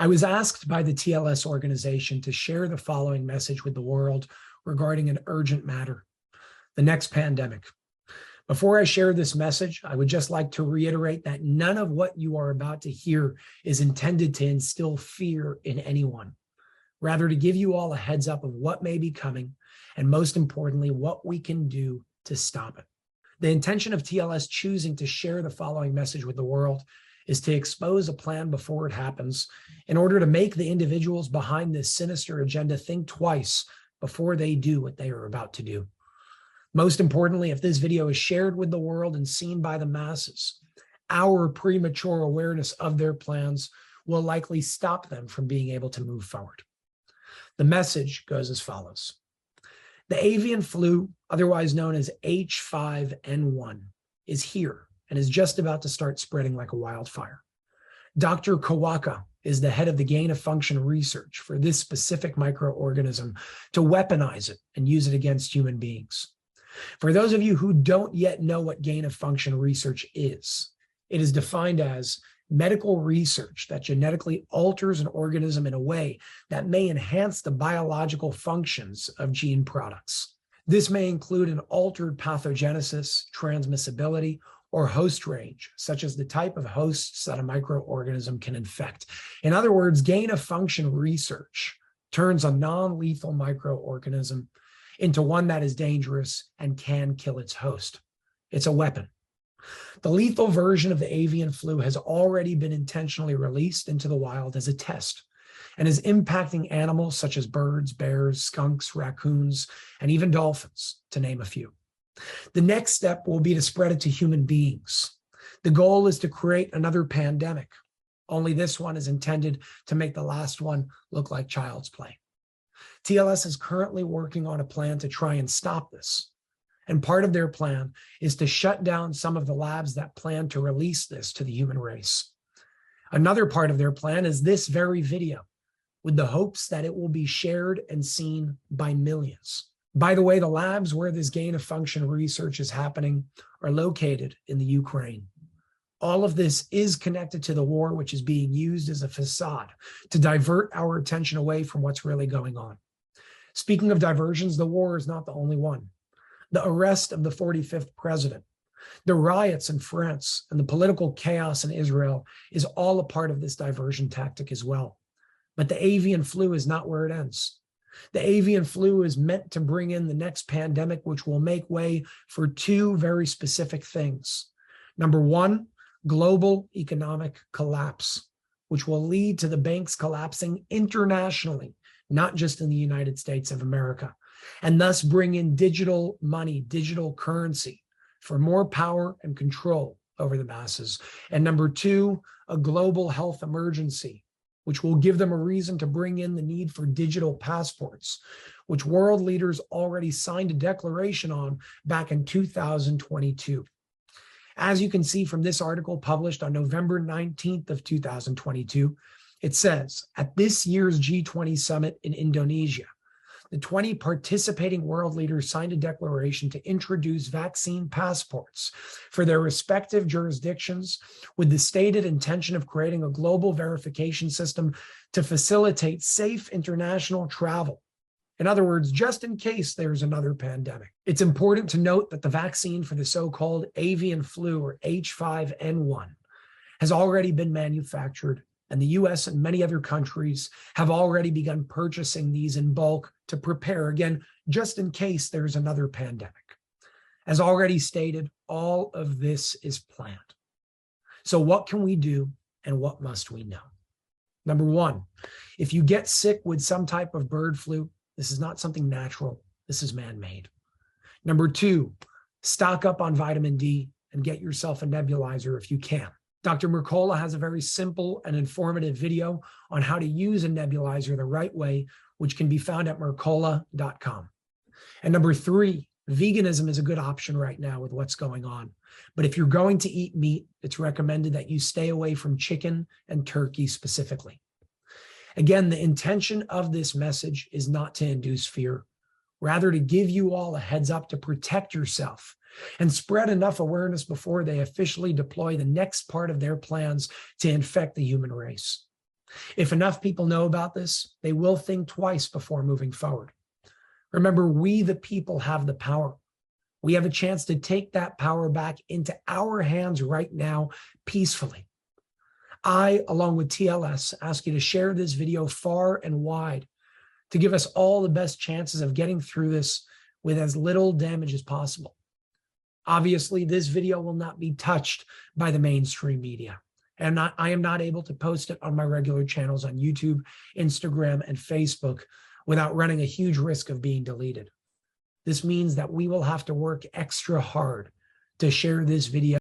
I was asked by the TLS organization to share the following message with the world regarding an urgent matter: the next pandemic. Before I share this message, I would just like to reiterate that none of what you are about to hear is intended to instill fear in anyone, rather to give you all a heads up of what may be coming, and most importantly, what we can do to stop it. The intention of TLS choosing to share the following message with the world is to expose a plan before it happens in order to make the individuals behind this sinister agenda think twice before they do what they are about to do. Most importantly, if this video is shared with the world and seen by the masses, our premature awareness of their plans will likely stop them from being able to move forward. The message goes as follows. The avian flu, otherwise known as H5N1, is here and is just about to start spreading like a wildfire. Dr. Kawaka is the head of the gain-of-function research for this specific microorganism to weaponize it and use it against human beings. For those of you who don't yet know what gain-of-function research is, it is defined as medical research that genetically alters an organism in a way that may enhance the biological functions of gene products. This may include an altered pathogenesis, transmissibility, or host range, such as the type of hosts that a microorganism can infect. In other words, gain-of-function research turns a non-lethal microorganism into one that is dangerous and can kill its host. It's a weapon. The lethal version of the avian flu has already been intentionally released into the wild as a test and is impacting animals such as birds, bears, skunks, raccoons, and even dolphins, to name a few. The next step will be to spread it to human beings. The goal is to create another pandemic, only this one is intended to make the last one look like child's play. TLS is currently working on a plan to try and stop this. And part of their plan is to shut down some of the labs that plan to release this to the human race. Another part of their plan is this very video, with the hopes that it will be shared and seen by millions. By the way, the labs where this gain-of-function research is happening are located in the Ukraine. All of this is connected to the war, which is being used as a facade to divert our attention away from what's really going on. Speaking of diversions, the war is not the only one. The arrest of the 45th president, the riots in France, and the political chaos in Israel is all a part of this diversion tactic as well. But the avian flu is not where it ends. The avian flu is meant to bring in the next pandemic, which will make way for two very specific things. Number one, global economic collapse, which will lead to the banks collapsing internationally, not just in the United States of America, and thus bring in digital money, digital currency for more power and control over the masses. And number two, a global health emergency, which will give them a reason to bring in the need for digital passports, which world leaders already signed a declaration on back in 2022. As you can see from this article published on November 19th of 2022, it says, at this year's G20 summit in Indonesia, the 20 participating world leaders signed a declaration to introduce vaccine passports for their respective jurisdictions with the stated intention of creating a global verification system to facilitate safe international travel. In other words, just in case there's another pandemic. It's important to note that the vaccine for the so-called avian flu, or H5N1, has already been manufactured, and the US and many other countries have already begun purchasing these in bulk to prepare, again, just in case there's another pandemic. As already stated, all of this is planned. So what can we do and what must we know? Number one, if you get sick with some type of bird flu, this is not something natural, this is man-made. Number two, stock up on vitamin D and get yourself a nebulizer if you can. Dr. Mercola has a very simple and informative video on how to use a nebulizer the right way, which can be found at mercola.com. And number three, veganism is a good option right now with what's going on. But if you're going to eat meat, it's recommended that you stay away from chicken and turkey specifically. Again, the intention of this message is not to induce fear, rather to give you all a heads up to protect yourself and spread enough awareness before they officially deploy the next part of their plans to infect the human race. If enough people know about this, they will think twice before moving forward. Remember, we the people have the power. We have a chance to take that power back into our hands right now, peacefully. I, along with TLS, ask you to share this video far and wide to give us all the best chances of getting through this with as little damage as possible. Obviously, this video will not be touched by the mainstream media. And I am not able to post it on my regular channels on YouTube, Instagram, and Facebook without running a huge risk of being deleted. This means that we will have to work extra hard to share this video